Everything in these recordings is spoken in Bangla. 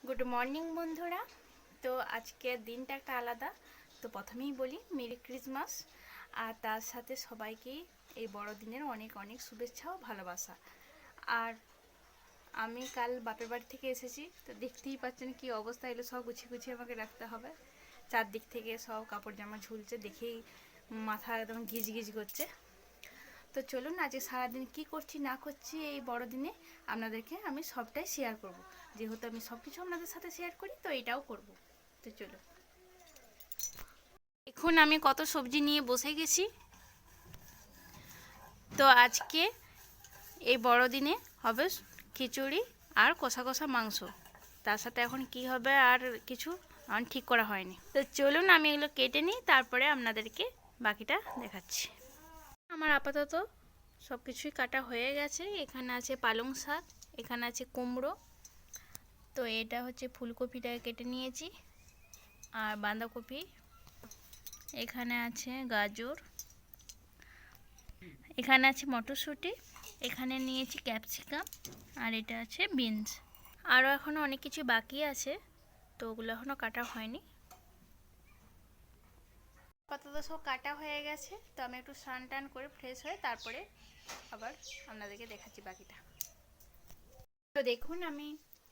গুড মর্নিং বন্ধুরা। তো আজকের দিনটা একটা আলাদা। তো প্রথমেই বলি মেরি ক্রিসমাস, আর তার সাথে সবাইকেই এই বড়দিনের অনেক অনেক শুভেচ্ছা ও ভালোবাসা। আর আমি কাল বাপের বাড়ি থেকে এসেছি, তো দেখতেই পাচ্ছেন কি অবস্থা। এগুলো সব গুছিয়ে গুছিয়ে আমাকে রাখতে হবে। চারদিক থেকে সব কাপড় জামা ঝুলছে, দেখেই মাথা একদম গিজ গিজ করছে। তো চলুন আজকে সারাদিন কি করছি না করছি এই বড়দিনে আপনাদেরকে আমি সবটাই শেয়ার করব। যেহেতু আমি সব কিছু আপনাদের সাথে শেয়ার করি, তো এটাও করব। তো চলুন, এখন আমি কত সবজি নিয়ে বসে গেছি। তো আজকে এই বড়দিনে হবে খিচুড়ি আর কষা কষা মাংস। তার সাথে এখন কি হবে আর কিছু এখন ঠিক করা হয়নি। তো চলুন আমি এগুলো কেটে নিই, তারপরে আপনাদেরকে বাকিটা দেখাচ্ছি। আমার আপাতত সব কিছুই কাটা হয়ে গেছে। এখানে আছে পালং শাক, এখানে আছে কুমড়ো, তো এটা হচ্ছে ফুলকপিটা কেটে নিয়েছি, আর বাঁধাকপি, এখানে আছে গাজর, এখানে আছে মটরশুঁটি, এখানে নিয়েছি ক্যাপসিকাম, আর এটা আছে বিনস। আরও এখনও অনেক কিছু বাকি আছে, তো ওগুলো এখনও কাটা হয়নি। আপাতত সব কাটা হয়ে গেছে। তো আমি একটু স্নান টান করে ফ্রেশ হয়ে তারপরে আবার আপনাদেরকে দেখাচ্ছি বাকিটা। তো দেখুন আমি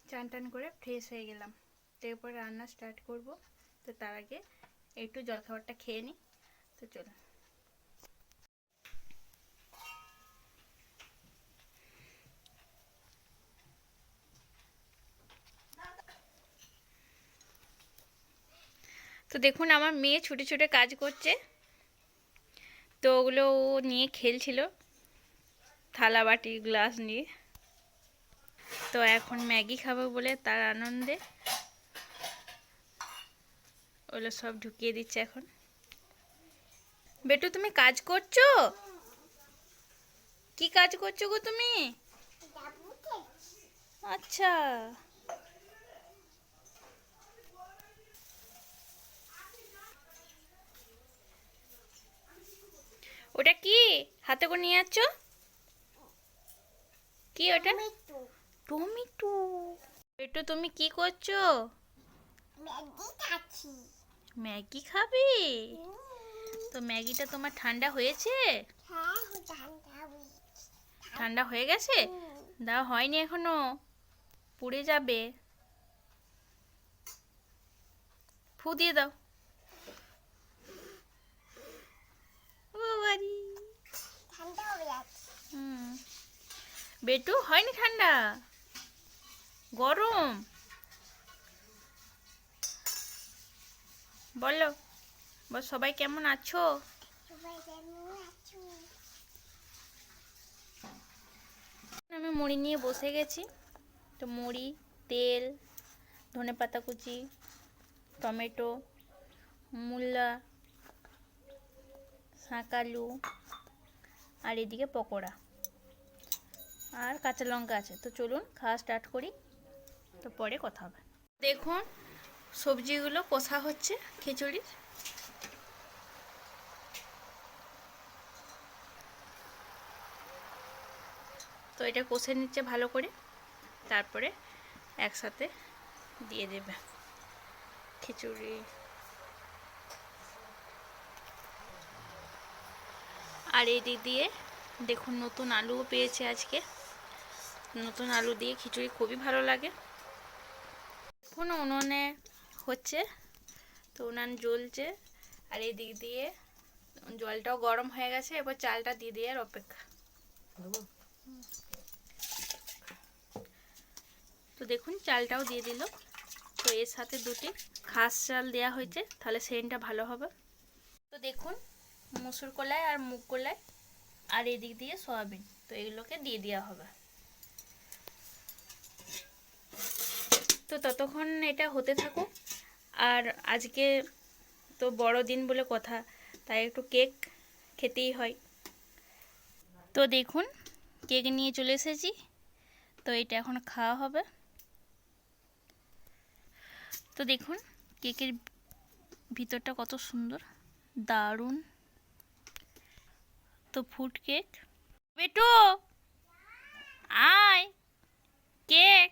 চান টান করে ফ্রেশ হয়ে গেলাম। তো এরপর রান্না স্টার্ট করব। তো তার আগে একটু জলখাবারটা খেয়ে নিই। তো চলুন। তো দেখুন আমার মেয়ে ছুটে ছুটে কাজ করছে, তো ওগুলো ও নিয়ে খেলছিল থালা বাটি গ্লাস নিয়ে। তো এখন ম্যাগি খাবে বলে তার আনন্দে ওগুলো সব ঢুকিয়ে দিচ্ছে এখন। বেটু তুমি কাজ করছো? কি কাজ করছো গো তুমি? আচ্ছা, ওটা কি হাতে করে নিয়ে যাচ্ছ? কি ওটা? টমেটো। বেটু তুমি কি করছো? ম্যাগি খাচ্ছি। ম্যাগি খাবে? তো ম্যাগিটা তোমার ঠান্ডা হয়েছে? হ্যাঁ, ঠান্ডা হয়েছে। ঠান্ডা হয়ে গেছে? দাও হয়নি এখনো, পুড়ে যাবে। ফু দিয়ে দাও। ও বাড়ি। ঠান্ডা হয়ে যাচ্ছে। বেটু হয়নি ঠান্ডা, গরম। বলো, বল সবাই কেমন আছো? সবাই কেমন আছো? আমি মুড়ি নিয়ে বসে গেছি। তো মুড়ি, তেল, ধনেপাতা কুচি, টমেটো, মূলা, শাঁকালু, আর এদিকে পকোড়া আর কাঁচা লঙ্কা আছে। তো চলুন খাওয়া স্টার্ট করি, তো পরে কথা হবে। দেখুন সবজিগুলো কষা হচ্ছে খিচুড়ির। তো এটা কষে নিচ্ছে ভালো করে, তারপরে একসাথে দিয়ে দেবে খিচুড়ি। আর এই দিক দিয়ে দেখুন নতুন আলুও পেয়েছে আজকে। নতুন আলু দিয়ে খিচুড়ি খুবই ভালো লাগে। এখন উনুনে হচ্ছে, তো উনান জ্বলছে, আর এই দিক দিয়ে জলটাও গরম হয়ে গেছে। এবার চালটা দিয়ে দিয়ে আর অপেক্ষা। তো দেখুন চালটাও দিয়ে দিল। তো এর সাথে দুটি খাস চাল দেওয়া হয়েছে, তাহলে সেন্টটা ভালো হবে। তো দেখুন মুসুর কলাই আর মুগ কলাই আর এদিক দিয়ে সয়াবিন, তো এগুলোকে দিয়ে দেওয়া হবে। তো ততক্ষণ এটা হতে থাকুক। আর আজকে তো বড়দিন বলে কথা, তাই একটু কেক খেতেই হয়। তো দেখুন কেক নিয়ে চলে এসেছি, তো এটা এখন খাওয়া হবে। তো দেখুন কেকের ভিতরটা কত সুন্দর, দারুণ। তো ফুড কেক। বেটু আয়, কেক।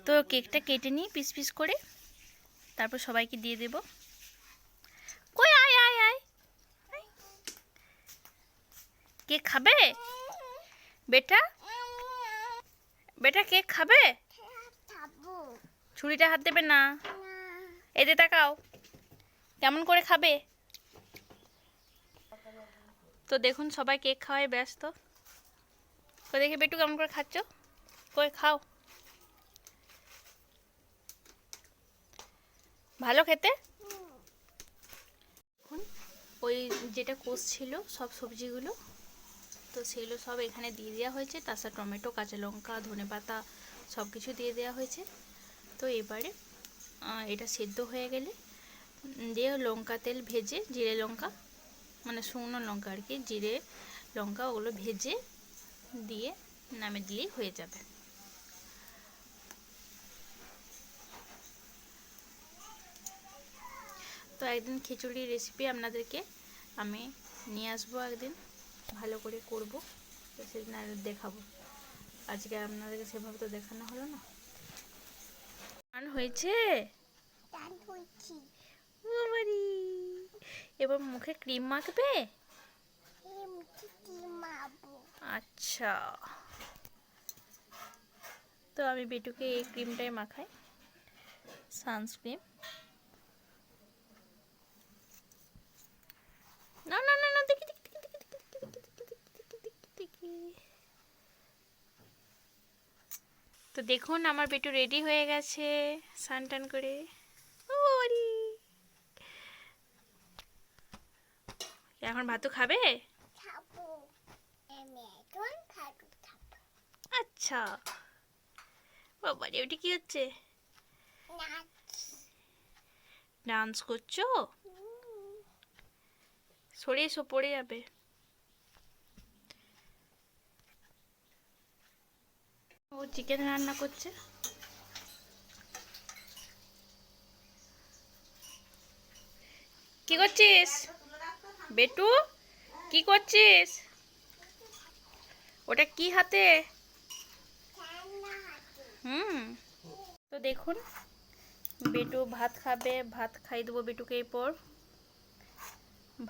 তো কেকটা কেটে নিই পিস পিস করে, তারপর সবাইকে দিয়ে দেব। কই আয় আয় আয়, কেক খাবে বেটা? বেটা কেক খাবে? খাবো ছুরিটা হাত দেবে না। না। এতে তাকাও, কেমন করে খাবে? তো দেখুন সবাই কেক খাওয়ায় ব্যস্ত। তো দেখি বেটু কেমন করে খাচ্ছ, কই খাও। ভালো খেতে। এখন ওই যেটা কোষ ছিল সব সবজিগুলো, তো সেগুলো সব এখানে দিয়ে দেওয়া হয়েছে, তার সাথে টমেটো, কাঁচা লঙ্কা, ধনেপাতা সব কিছু দিয়ে দেওয়া হয়েছে। তো এবারে এটা সেদ্ধ হয়ে গেলে দিয়ে লঙ্কা তেল ভেজে, জিরে লঙ্কা মানে শুকনো লঙ্কা আর কি, জিরে লঙ্কা ওগুলো ভেজে দিয়ে নামে দিলেই হয়ে যাবে। তো একদিন খিচুড়ির রেসিপি আপনাদেরকে আমি নিয়ে আসবো, একদিন ভালো করে করব, তো সেদিন আর দেখাবো। আজকে আপনাদেরকে সেভাবে তো দেখানো হলো না। গান হয়েছে টান হয়েছি। বাবারি, এবার মুখে ক্রিম মাখবে? এমটি মাবো। আচ্ছা, তো আমি বেটুকে এই ক্রিমটাই মাখাই, সানস্ক্রিন। না না না না, দেখি দেখি দেখি দেখি দেখি দেখি দেখি দেখি। তো দেখুন আমার বেটু রেডি হয়ে গেছে স্নান টান করে। ও বাবারি, এখন ভাতও খাবে? খাবো। আমি এখন খাবো খাবো। আচ্ছা বাবারি, ওটা কি হচ্ছে? নাচ। ডান্স করছো? সরে এসো, পড়ে যাবে। ও চিকেন রান্না করছে। কি করছিস বেটু, কি করছিস? ওটা কি হাতে? ঠান্ডা হাতে। তো দেখুন বেটু ভাত খাবে, ভাত খাই দেবো বেটুকে এরপর।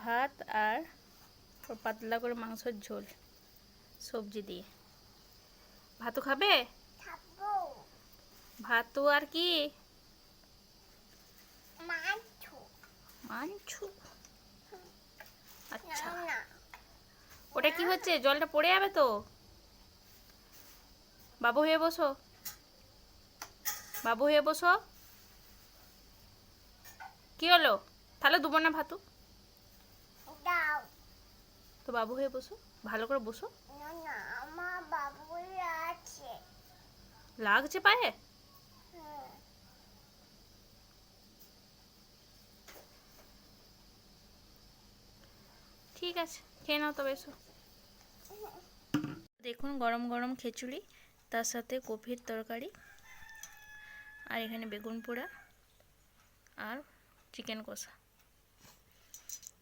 ভাত আর পাতলা করে মাংসের ঝোল সবজি দিয়ে। ভাতও খাবে? খাবো। ভাতও আর কি? মাছ। মাংস। আচ্ছা, না না। ওটা কি হচ্ছে? জলটা পড়ে যাবে তো। বাবু হয়ে বসো, বাবু হয়ে বসো। কি হলো? তাহলে দেবো না ভাতু। দাও। তো বাবু হয়ে বসো, ভালো করে বসো। না না, আমার বাবুই আছে। লাগছে পায়ে? হুম। ঠিক আছে, খেয়ে নাও তবে, এসো। দেখুন গরম গরম খিচুড়ি, তার সাথে কপির তরকারি, আর এখানে বেগুন পোড়া আর চিকেন কষা।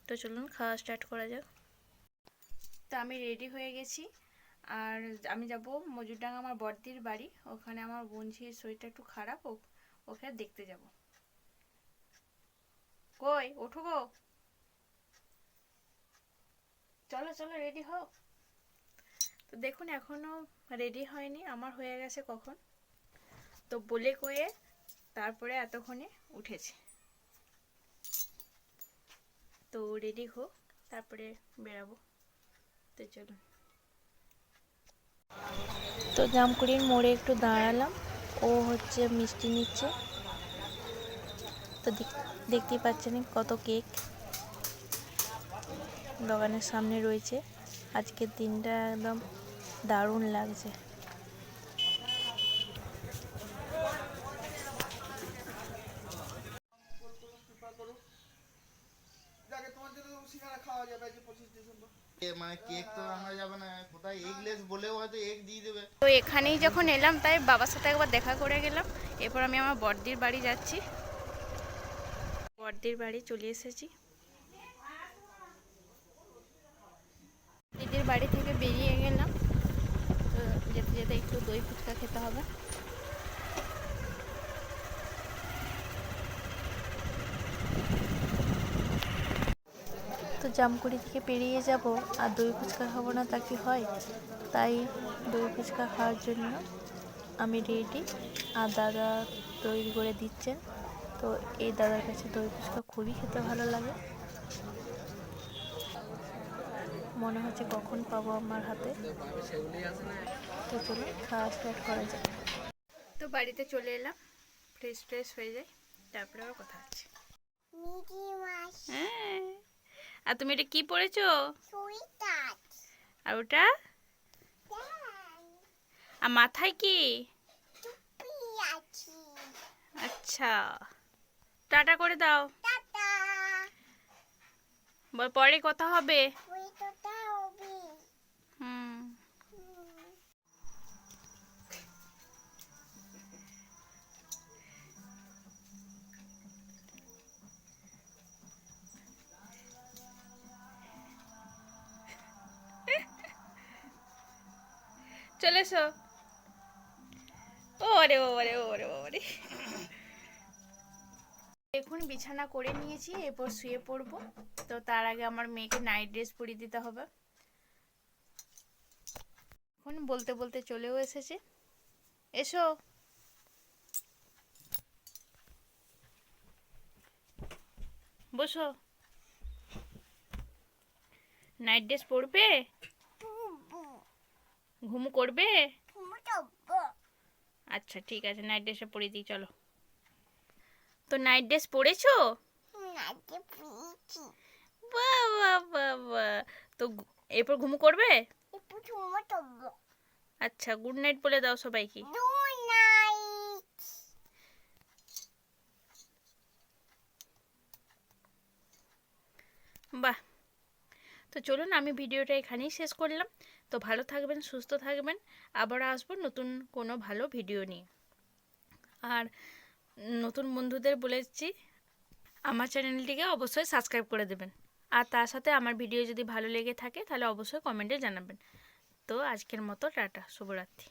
তো চলুন খাওয়া স্টার্ট করা যাক। তো আমি রেডি হয়ে গেছি, আর আমি যাব মজুরডাঙ্গা আমার বড়দির বাড়ি। ওখানে আমার বোনঝির শরীরটা একটু খারাপ, ওকে দেখতে যাব। কই ওঠো গো, চলো চলো রেডি হও। তো দেখুন এখনো রেডি হয়নি, আমার হয়ে গেছে কখন। তো বলে কয়ে তারপরে এতক্ষণে উঠেছে। তো রেডি হোক, তারপরে বেরাবো। তো চলুন। তো জামকুড়ির মোড়ে একটু দাঁড়ালাম, ও হচ্ছে মিষ্টি নিচ্ছে। তো দেখতেই পাচ্ছেন কত কেক দোকানের সামনে রয়েছে। আজকের দিনটা একদম দারুণ লাগছে। মানে কেক তো আনা যাবে না, কোথায় এগলেস বলেও হয়তো এগ দিয়ে দেবে। তো এখানেই যখন এলাম তাই বাবার সাথে একবার দেখা করে গেলাম। এরপর আমি আমার বড়দির বাড়ি যাচ্ছি। বড়দির বাড়ি চলে এসেছি। দিদির বাড়ি থেকে বেরিয়ে গেলাম। তো যেতে যেতে একটু দই ফুচকা খেতে হবে। জামকুড়ি থেকে পেরিয়ে যাব আর দই ফুচকা খাবো না তা কি হয়, তাই দই ফুচকা খাওয়ার জন্য আমি রেডি। আর দাদা তৈরি করে দিচ্ছেন। তো এই দাদার কাছে দই ফুচকা খুবই খেতে ভালো লাগে, মনে হচ্ছে কখন পাবো আমার হাতে। তো চলুন খাওয়া স্টার্ট করা যাক। তো বাড়িতে চলে এলাম, ফ্রেশ হয়ে যাই, তারপরে আবার কথা হচ্ছে। মিকি মাছ হ্যাঁ, আর তুমি এটা কি পড়েছো? সুইটার আর ওটা, আর মাথায় কি? টুপি আছে। আচ্ছা, টাটা করে দাও, টাটা পরে কথা হবে। সুইটারটা হবে। হুম। চলে এসো। ওরে ওরে ওরে ওরে, এখন বিছানা করে নিয়েছি, এরপর শুয়ে পড়বো। তো তার আগে আমার মেয়েকে নাইট ড্রেস পরিয়ে দিতে হবে। এখন বলতে বলতে চলেও এসেছে। এসো। বসো। নাইট ড্রেস পরবে? ঘুম করবে? আচ্ছা ঠিক আছে, নাইট ড্রেসে পরিয়ে দিই, চলো। তো নাইট ড্রেস পরেছো? বাহ বাহ বাহ বাহ। তো এরপর ঘুম করবে? আচ্ছা, গুড নাইট বলে দাও সবাইকে। বাহ। তো চলুন, আমি ভিডিওটা এখানেই শেষ করলাম। তো ভালো থাকবেন, সুস্থ থাকবেন, আবার আসবো নতুন কোনো ভালো ভিডিও নিয়ে। আর নতুন বন্ধুদের বলেছি আমার চ্যানেলটিকে অবশ্যই সাবস্ক্রাইব করে দেবেন। আর তার সাথে আমার ভিডিও যদি ভালো লেগে থাকে তাহলে অবশ্যই কমেন্টে জানাবেন। তো আজকের মতো টাটা, শুভরাত্রি।